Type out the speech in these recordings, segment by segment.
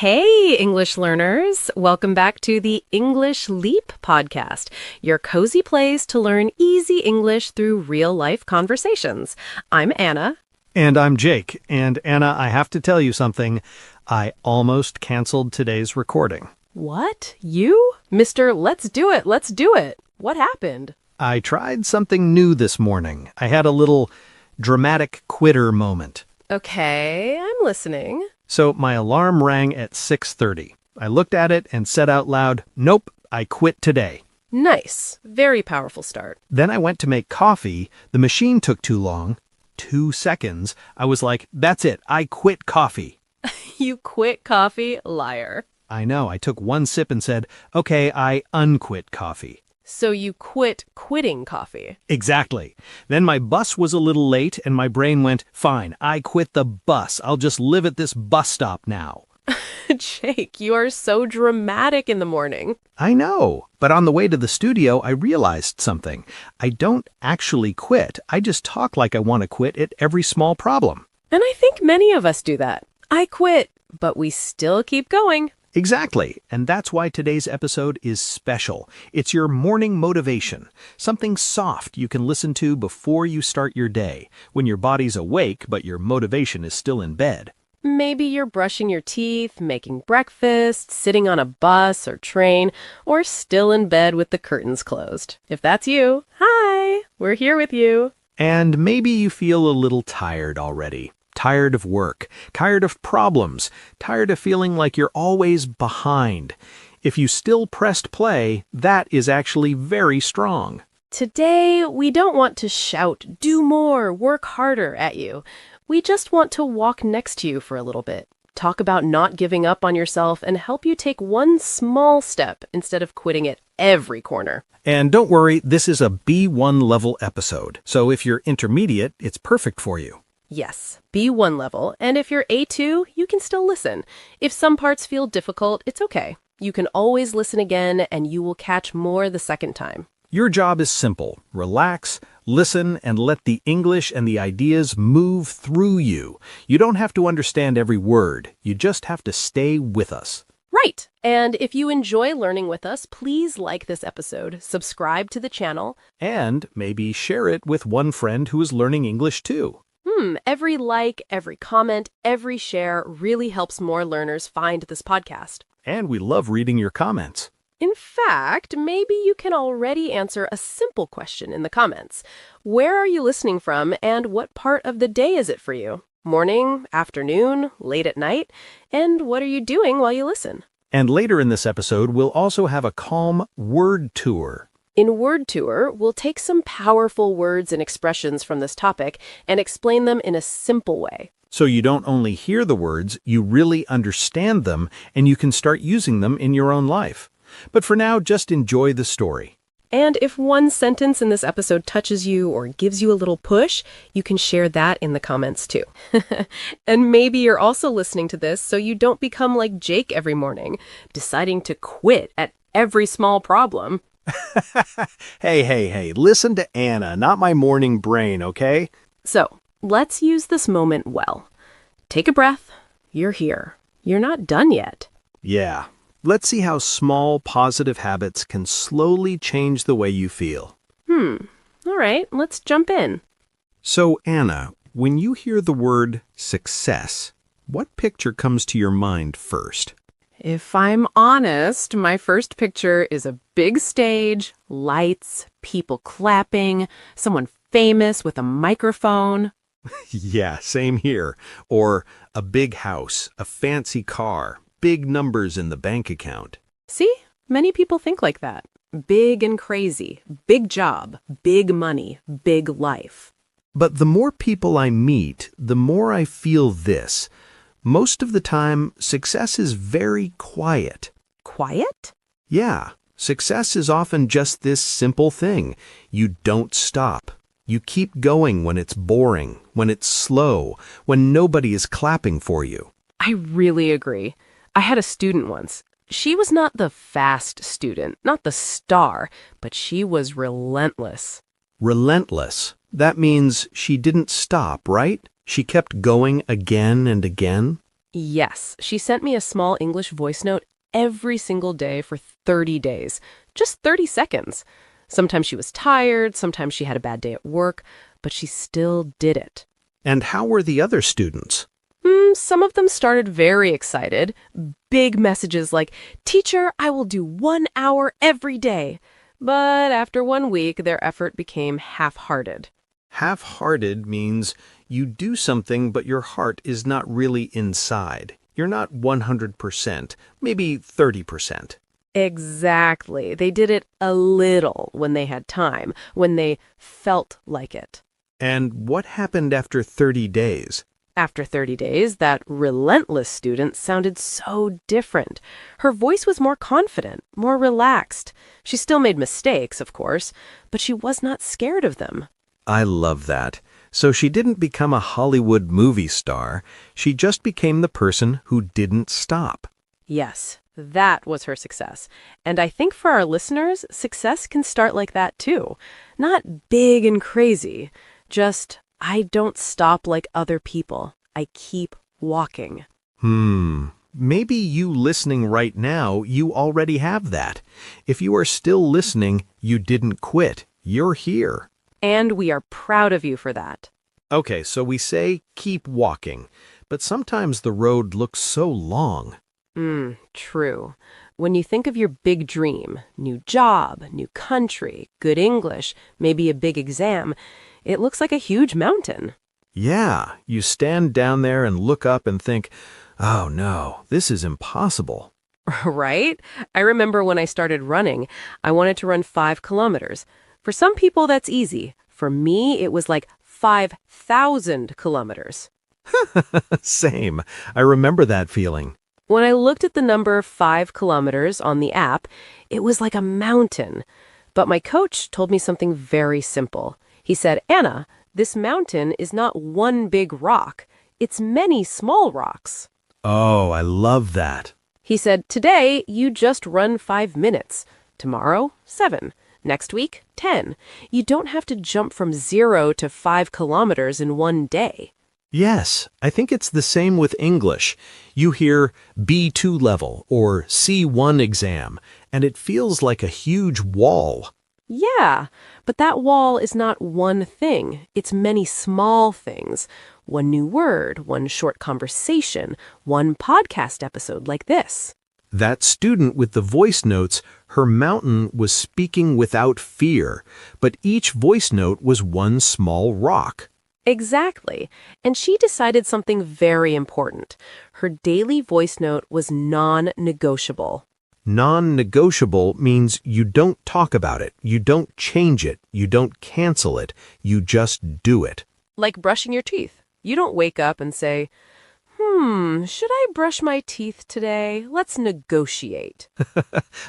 Hey, English learners! Welcome back to the English Leap podcast, your cozy place to learn easy English through real-life conversations. I'm Anna. And I'm Jake. And Anna, I have to tell you something. I almost canceled today's recording. What? You? Mr. Let's do it, let's do it. What happened? I tried something new this morning. I had a little dramatic quitter moment. Okay, I'm listening. So my alarm rang at 6:30. I looked at it and said out loud, "Nope, I quit today." Nice. Very powerful start. Then I went to make coffee. The machine took too long. 2 seconds. I was like, that's it. I quit coffee. You quit coffee? Liar. I know. I took one sip and said, okay, I unquit coffee. So you quit quitting coffee. Exactly. Then my bus was a little late and my brain went, fine, I quit the bus. I'll just live at this bus stop now. Jake, you are so dramatic in the morning. I know, but on the way to the studio, I realized something. I don't actually quit. I just talk like I want to quit at every small problem. And I think many of us do that. I quit, but we still keep going. Exactly, and that's why today's episode is special. It's your morning motivation, something soft you can listen to before you start your day, when your body's awake but your motivation is still in bed. Maybe you're brushing your teeth, making breakfast, sitting on a bus or train, or still in bed with the curtains closed. If that's you, hi, we're here with you. And maybe you feel a little tired already. Tired of work, tired of problems, tired of feeling like you're always behind. If you still pressed play, that is actually very strong. Today, we don't want to shout, do more, work harder at you. We just want to walk next to you for a little bit, talk about not giving up on yourself, and help you take one small step instead of quitting at every corner. And don't worry, this is a B1 level episode, so if you're intermediate, it's perfect for you. Yes, B1 level, and if you're A2, you can still listen. If some parts feel difficult, it's okay. You can always listen again, and you will catch more the second time. Your job is simple. Relax, listen, and let the English and the ideas move through you. You don't have to understand every word. You just have to stay with us. Right. And if you enjoy learning with us, please like this episode, subscribe to the channel, and maybe share it with one friend who is learning English too. Every like, every comment, every share really helps more learners find this podcast. And we love reading your comments. In fact, maybe you can already answer a simple question in the comments. Where are you listening from, and what part of the day is it for you? Morning, afternoon, late at night? And what are you doing while you listen? And later in this episode, we'll also have a calm word tour. In Word Tour, we'll take some powerful words and expressions from this topic and explain them in a simple way. So you don't only hear the words, you really understand them, and you can start using them in your own life. But for now, just enjoy the story. And if one sentence in this episode touches you or gives you a little push, you can share that in the comments too. And maybe you're also listening to this so you don't become like Jake every morning, deciding to quit at every small problem. Hey, listen to Anna, not my morning brain, okay? So, let's use this moment well. Take a breath. You're here. You're not done yet. Yeah. Let's see how small positive habits can slowly change the way you feel. All right, let's jump in. So, Anna, when you hear the word success, what picture comes to your mind first? If I'm honest, my first picture is a big stage, lights, people clapping, someone famous with a microphone. Yeah, same here. Or a big house, a fancy car, big numbers in the bank account. See, many people think like that. Big and crazy, big job, big money, big life. But the more people I meet, the more I feel this. Most of the time, success is very quiet. Quiet? Yeah, success is often just this simple thing. You don't stop. You keep going when it's boring, when it's slow, when nobody is clapping for you. I really agree. I had a student once. She was not the fast student, not the star, but she was relentless. Relentless. That means she didn't stop, right? She kept going again and again? Yes, she sent me a small English voice note every single day for 30 days. Just 30 seconds. Sometimes she was tired, sometimes she had a bad day at work, but she still did it. And how were the other students? Some of them started very excited. Big messages like, "Teacher, I will do 1 hour every day." But after 1 week, their effort became half-hearted. Half-hearted means you do something but your heart is not really inside. You're not 100%, maybe 30%. Exactly. They did it a little when they had time, when they felt like it. And what happened after 30 days? After 30 days, that relentless student sounded so different. Her voice was more confident, more relaxed. She still made mistakes, of course, but she was not scared of them. I love that. So she didn't become a Hollywood movie star. She just became the person who didn't stop. Yes, that was her success. And I think for our listeners, success can start like that too. Not big and crazy, just I don't stop like other people. I keep walking. Maybe you listening right now, you already have that. If you are still listening, you didn't quit. You're here. And we are proud of you for that. Okay, so we say keep walking, but sometimes the road looks so long. True. When you think of your big dream, new job, new country, good English, maybe a big exam, it looks like a huge mountain. Yeah, you stand down there and look up and think, oh no, this is impossible. Right? I remember when I started running, I wanted to run 5 kilometers. For some people, that's easy. For me, it was like 5,000 kilometers. Same. I remember that feeling. When I looked at the number 5 kilometers on the app, it was like a mountain. But my coach told me something very simple. He said, "Anna, this mountain is not one big rock. It's many small rocks." Oh, I love that. He said, "Today, you just run 5 minutes. Tomorrow, 7. Next week, 10. You don't have to jump from 0 to 5 kilometers in one day." Yes, I think it's the same with English. You hear B2 level or C1 exam, and it feels like a huge wall. Yeah, but that wall is not one thing. It's many small things. One new word, one short conversation, one podcast episode like this. That student with the voice notes, her mountain was speaking without fear, but each voice note was one small rock. Exactly. And she decided something very important. Her daily voice note was non-negotiable. Non-negotiable means you don't talk about it, you don't change it, you don't cancel it, you just do it. Like brushing your teeth. You don't wake up and say, should I brush my teeth today? Let's negotiate.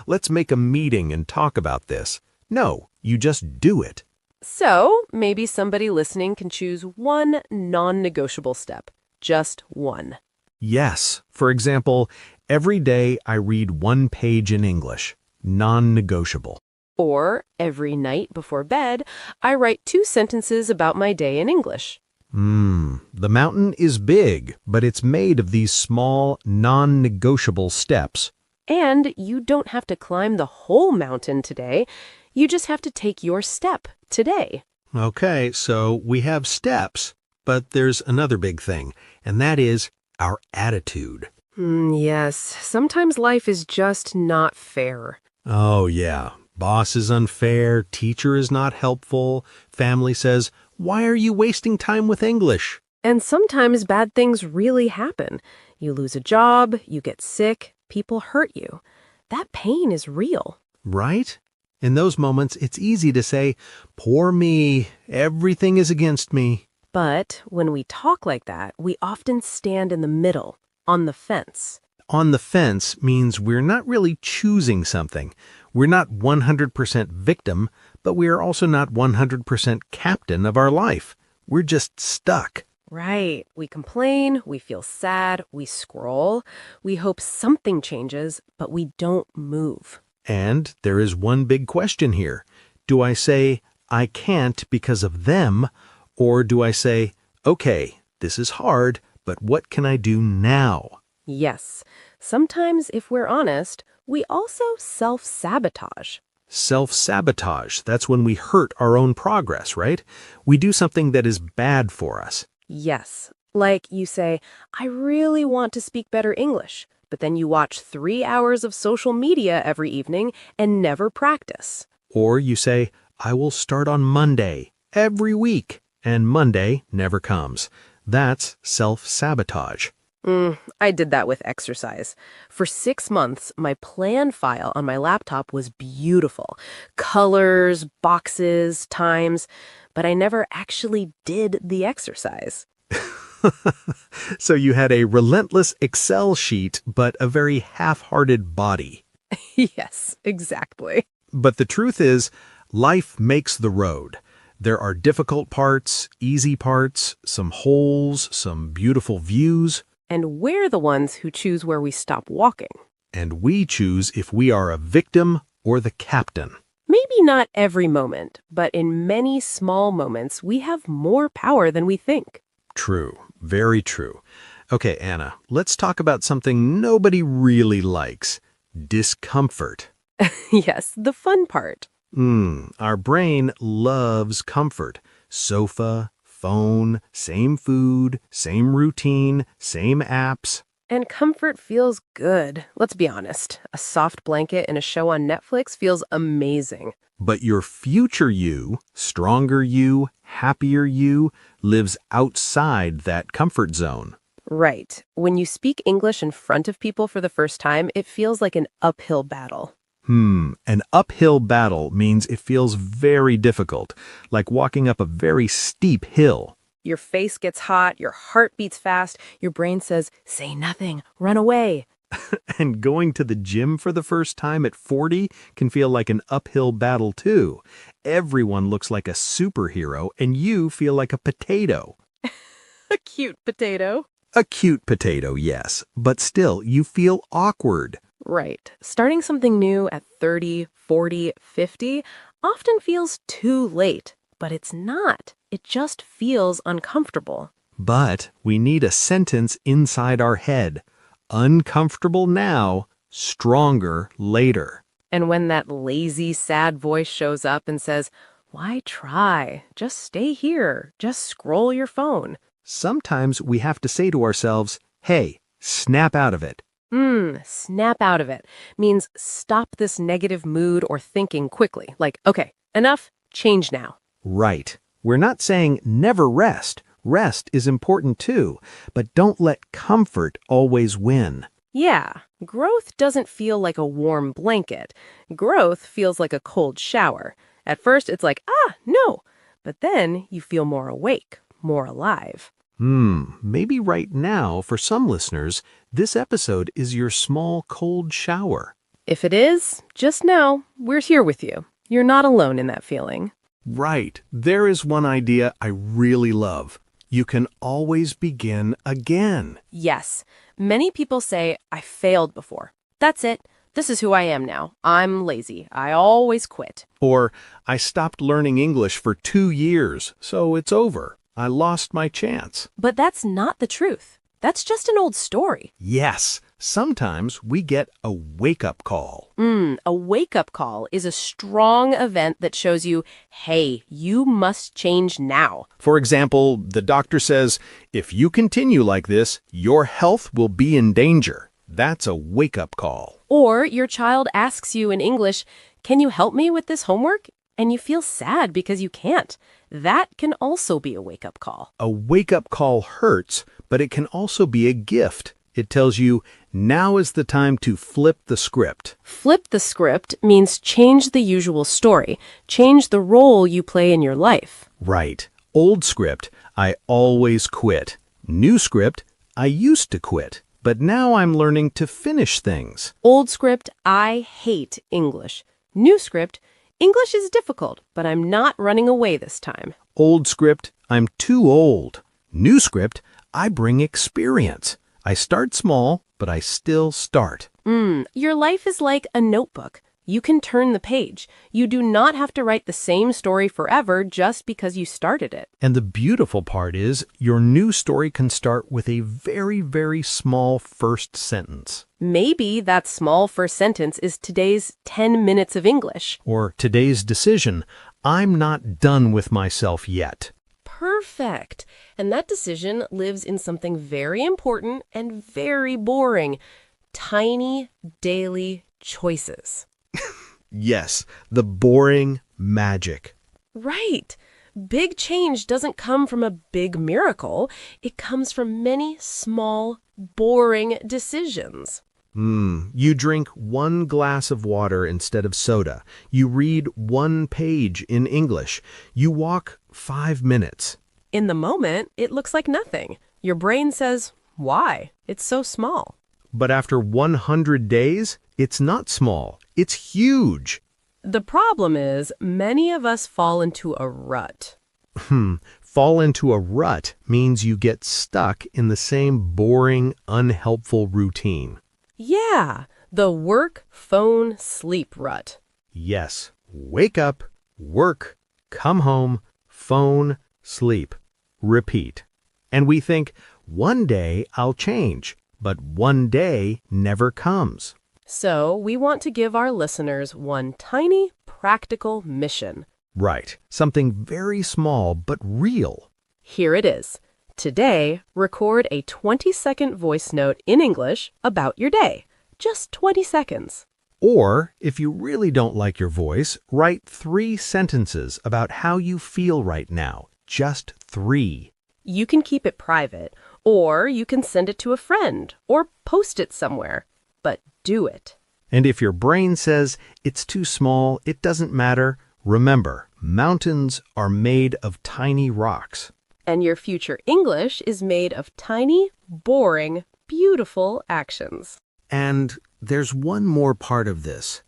Let's make a meeting and talk about this. No, you just do it. So, maybe somebody listening can choose one non-negotiable step. Just one. Yes. For example, every day I read 1 page in English. Non-negotiable. Or, every night before bed, I write 2 sentences about my day in English. The mountain is big, but it's made of these small, non-negotiable steps. And you don't have to climb the whole mountain today. You just have to take your step today. Okay, so we have steps, but there's another big thing, and that is our attitude. Yes, sometimes life is just not fair. Oh, yeah. Boss is unfair, teacher is not helpful, family says, "Why are you wasting time with English?" And sometimes bad things really happen. You lose a job, you get sick, people hurt you. That pain is real. Right? In those moments, it's easy to say, "Poor me, everything is against me." But when we talk like that, we often stand in the middle, on the fence. On the fence means we're not really choosing something. We're not 100% victim, but we are also not 100% captain of our life. We're just stuck. Right. We complain, we feel sad, we scroll, we hope something changes, but we don't move. And there is one big question here. Do I say, "I can't because of them," or do I say, "Okay, this is hard, but what can I do now?" Yes. Sometimes, if we're honest, we also self-sabotage. Self-sabotage, that's when we hurt our own progress, right? We do something that is bad for us. Yes. Like you say, I really want to speak better English, but then you watch 3 hours of social media every evening and never practice. Or you say, I will start on Monday, every week, and Monday never comes. That's self-sabotage. I did that with exercise. For 6 months, my plan file on my laptop was beautiful. Colors, boxes, times, but I never actually did the exercise. So you had a relentless Excel sheet, but a very half-hearted body. Yes, exactly. But the truth is, life makes the road. There are difficult parts, easy parts, some holes, some beautiful views, And we're the ones who choose where we stop walking. and we choose if we are a victim or the captain. Maybe not every moment, but in many small moments, we have more power than we think. True, very true. Okay, Anna, let's talk about something nobody really likes: discomfort. Yes, the fun part. Our brain loves comfort. Sofa, phone, same food, same routine, same apps. And comfort feels good. Let's be honest. A soft blanket and a show on Netflix feels amazing. But your future you, stronger you, happier you, lives outside that comfort zone. Right. When you speak English in front of people for the first time, it feels like an uphill battle. An uphill battle means it feels very difficult, like walking up a very steep hill. Your face gets hot, your heart beats fast, your brain says, say nothing, run away. And going to the gym for the first time at 40 can feel like an uphill battle too. Everyone looks like a superhero and you feel like a potato. A cute potato. A cute potato, yes, but still you feel awkward. Right. Starting something new at 30, 40, 50 often feels too late, but it's not. It just feels uncomfortable. But we need a sentence inside our head. Uncomfortable now, stronger later. And when that lazy, sad voice shows up and says, why try? Just stay here. Just scroll your phone. Sometimes we have to say to ourselves, hey, snap out of it. Snap out of it means stop this negative mood or thinking quickly. Like, okay, enough, change now. Right. We're not saying never rest. Rest is important too, but don't let comfort always win. Yeah, growth doesn't feel like a warm blanket. Growth feels like a cold shower. At first, it's like, no. But then you feel more awake, more alive. Maybe right now, for some listeners, this episode is your small cold shower. If it is, just know we're here with you. You're not alone in that feeling. Right. There is one idea I really love. You can always begin again. Yes, many people say, I failed before. That's it. This is who I am now. I'm lazy. I always quit. Or, I stopped learning English for 2 years, so it's over. I lost my chance. But that's not the truth. That's just an old story. Yes, sometimes we get a wake-up call. A wake-up call is a strong event that shows you, hey, you must change now. For example, the doctor says, if you continue like this, your health will be in danger. That's a wake-up call. Or your child asks you in English, can you help me with this homework? And you feel sad because you can't. That can also be a wake-up call. A wake-up call hurts, but it can also be a gift. It tells you, now is the time to flip the script. Flip the script means change the usual story, change the role you play in your life. Right. Old script, I always quit. New script, I used to quit. But now I'm learning to finish things. Old script, I hate English. New script, English is difficult, but I'm not running away this time. Old script, I'm too old. New script, I bring experience. I start small, but I still start. Your life is like a notebook. You can turn the page. You do not have to write the same story forever just because you started it. And the beautiful part is, your new story can start with a very, very small first sentence. Maybe that small first sentence is today's 10 minutes of English. Or today's decision, I'm not done with myself yet. Perfect. And that decision lives in something very important and very boring. Tiny daily choices. Yes, the boring magic. Right. Big change doesn't come from a big miracle. It comes from many small, boring decisions. You drink one glass of water instead of soda. You read one page in English. You walk 5 minutes. In the moment, it looks like nothing. Your brain says, why? It's so small. But after 100 days, it's not small. It's huge. The problem is, many of us fall into a rut. Fall into a rut means you get stuck in the same boring, unhelpful routine. Yeah, the work, phone, sleep rut. Yes, wake up, work, come home, phone, sleep, repeat. And we think, one day I'll change, but one day never comes. So we want to give our listeners one tiny, practical mission. Right, something very small but real. Here it is. Today, record a 20-second voice note in English about your day. Just 20 seconds. Or, if you really don't like your voice, write 3 sentences about how you feel right now. Just 3. You can keep it private, or you can send it to a friend, or post it somewhere. But do it. And if your brain says, it's too small, it doesn't matter, remember, mountains are made of tiny rocks. And your future English is made of tiny, boring, beautiful actions. And there's one more part of this.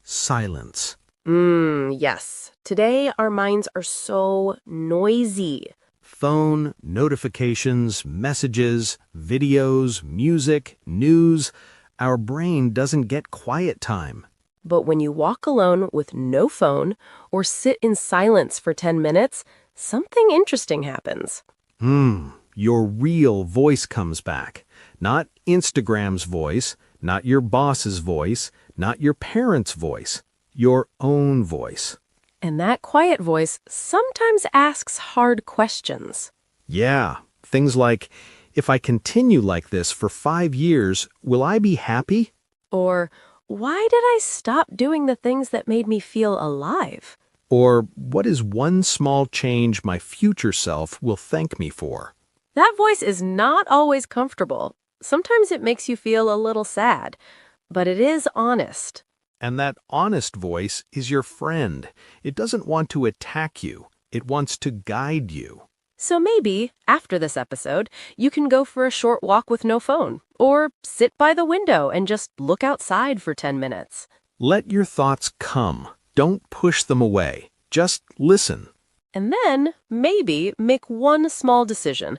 Silence. Yes. Today, our minds are so noisy. Phone, notifications, messages, videos, music, news. Our brain doesn't get quiet time. But when you walk alone with no phone or sit in silence for 10 minutes, something interesting happens. Your real voice comes back. Not Instagram's voice, not your boss's voice, not your parents' voice. Your own voice. And that quiet voice sometimes asks hard questions. Yeah, things like, if I continue like this for 5 years, will I be happy? Or, why did I stop doing the things that made me feel alive? Or, what is one small change my future self will thank me for? That voice is not always comfortable. Sometimes it makes you feel a little sad, but it is honest. And that honest voice is your friend. It doesn't want to attack you. It wants to guide you. So maybe, after this episode, you can go for a short walk with no phone, or sit by the window and just look outside for 10 minutes. Let your thoughts come. Don't push them away. Just listen. And then, maybe, make one small decision.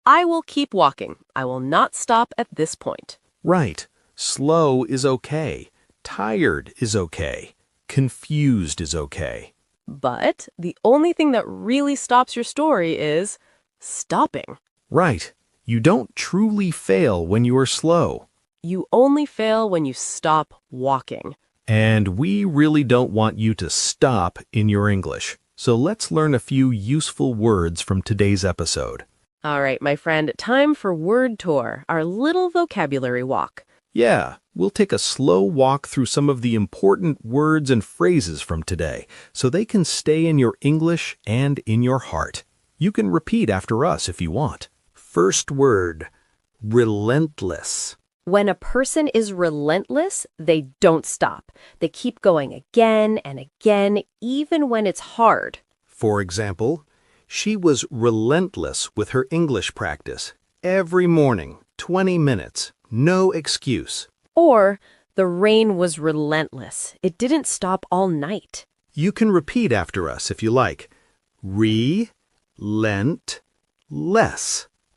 I will keep walking. I will not stop at this point. Right. Slow is okay. Tired is okay. Confused is okay. But the only thing that really stops your story is stopping. Right. You don't truly fail when you are slow. You only fail when you stop walking. And we really don't want you to stop in your English. So let's learn a few useful words from today's episode. All right, my friend, time for Word Tour, our little vocabulary walk. Yeah, we'll take a slow walk through some of the important words and phrases from today so they can stay in your English and in your heart. You can repeat after us if you want. First word, relentless. When a person is relentless, they don't stop. They keep going again and again, even when it's hard. For example, she was relentless with her English practice. Every morning, 20 minutes. No excuse. Or, the rain was relentless. It didn't stop all night. You can repeat after us if you like. Re-lent-less.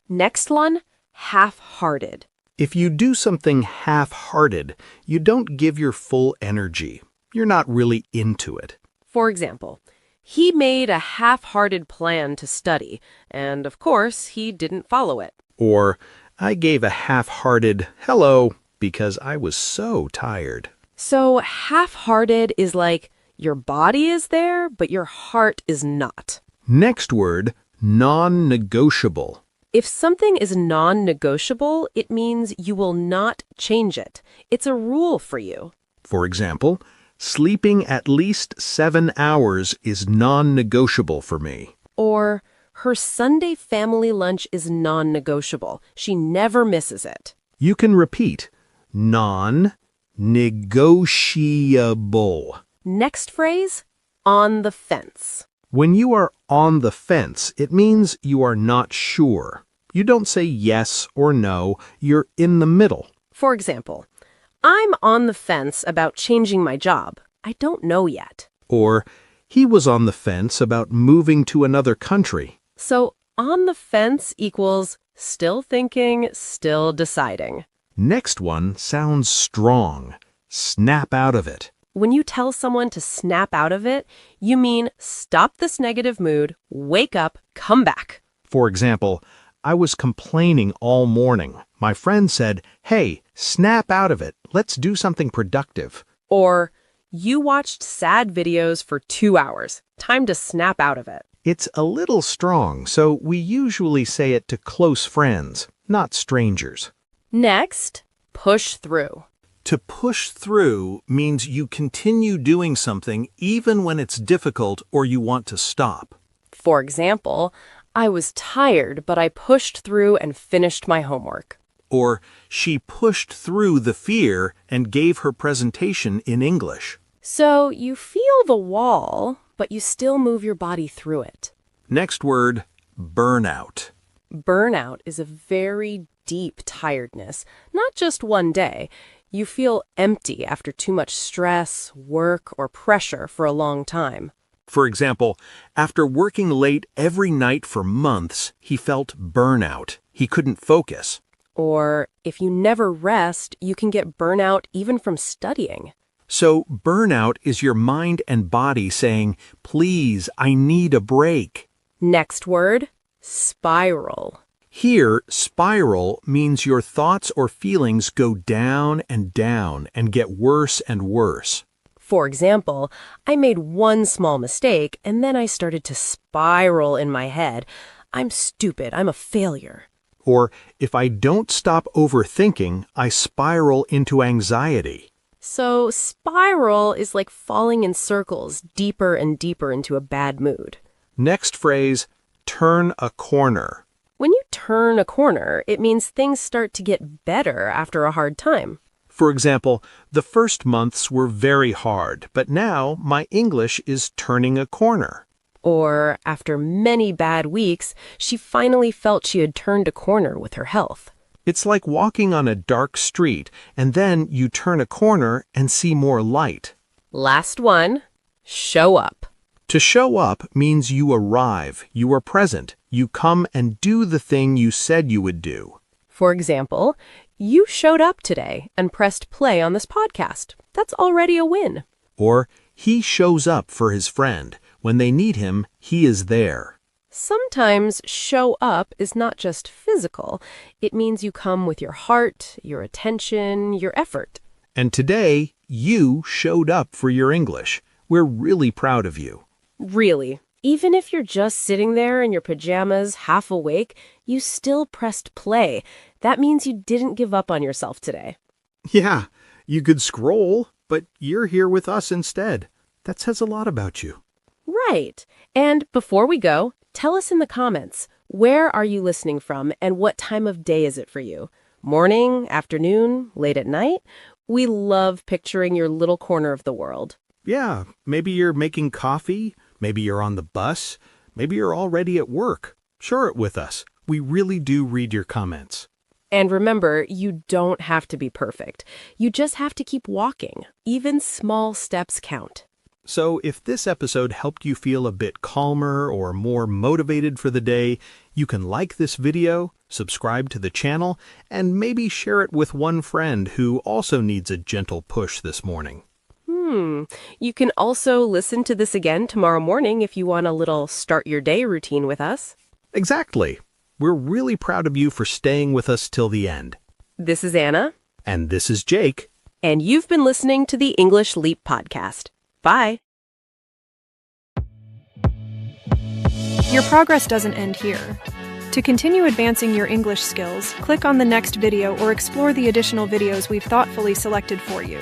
Next one, half-hearted. If you do something half-hearted, you don't give your full energy. You're not really into it. For example, he made a half-hearted plan to study, and of course, he didn't follow it. Or, I gave a half-hearted hello because I was so tired. So half-hearted is like your body is there, but your heart is not. Next word, non-negotiable. If something is non-negotiable, it means you will not change it. It's a rule for you. For example, sleeping at least 7 hours is non-negotiable for me. Or her Sunday family lunch is non-negotiable. She never misses it. You can repeat, non-negotiable. Next phrase, on the fence. When you are on the fence, it means you are not sure. You don't say yes or no, you're in the middle. For example, I'm on the fence about changing my job. I don't know yet. Or, he was on the fence about moving to another country. So, on the fence equals still thinking, still deciding. Next one sounds strong. Snap out of it. When you tell someone to snap out of it, you mean stop this negative mood, wake up, come back. For example, I was complaining all morning. My friend said, "Hey, snap out of it. Let's do something productive." Or, you watched sad videos for 2 hours. Time to snap out of it. It's a little strong, so we usually say it to close friends, not strangers. Next, push through. To push through means you continue doing something even when it's difficult or you want to stop. For example, I was tired, but I pushed through and finished my homework. Or, she pushed through the fear and gave her presentation in English. So you feel the wall, but you still move your body through it. Next word, burnout. Burnout is a very deep tiredness, not just one day. You feel empty after too much stress, work, or pressure for a long time. For example, after working late every night for months, he felt burnout. He couldn't focus. Or if you never rest, you can get burnout even from studying. So burnout is your mind and body saying, "Please, I need a break." Next word, spiral. Here, spiral means your thoughts or feelings go down and get worse and worse. For example, I made one small mistake and then I started to spiral in my head. I'm stupid. I'm a failure. Or, if I don't stop overthinking, I spiral into anxiety. So spiral is like falling in circles deeper and deeper into a bad mood. Next phrase, turn a corner. When you turn a corner, it means things start to get better after a hard time. For example, the first months were very hard, but now my English is turning a corner. Or after many bad weeks, she finally felt she had turned a corner with her health. It's like walking on a dark street, and then you turn a corner and see more light. Last one, show up. To show up means you arrive, you are present, you come and do the thing you said you would do. For example, you showed up today and pressed play on this podcast. That's already a win. Or, he shows up for his friend. When they need him, he is there. Sometimes show up is not just physical. It means you come with your heart, your attention, your effort. And today, you showed up for your English. We're really proud of you. Really, even if you're just sitting there in your pajamas, half awake, you still pressed play. That means you didn't give up on yourself today. Yeah, you could scroll, but you're here with us instead. That says a lot about you. Right. And before we go, tell us in the comments, where are you listening from and what time of day is it for you? Morning, afternoon, late at night? We love picturing your little corner of the world. Yeah, maybe you're making coffee, maybe you're on the bus, maybe you're already at work. Share it with us. We really do read your comments. And remember, you don't have to be perfect. You just have to keep walking. Even small steps count. So if this episode helped you feel a bit calmer or more motivated for the day, you can like this video, subscribe to the channel, and maybe share it with one friend who also needs a gentle push this morning. You can also listen to this again tomorrow morning if you want a little start your day routine with us. Exactly. We're really proud of you for staying with us till the end. This is Anna. And this is Jake. And you've been listening to the English Leap podcast. Bye. Your progress doesn't end here. To continue advancing your English skills, click on the next video or explore the additional videos we've thoughtfully selected for you.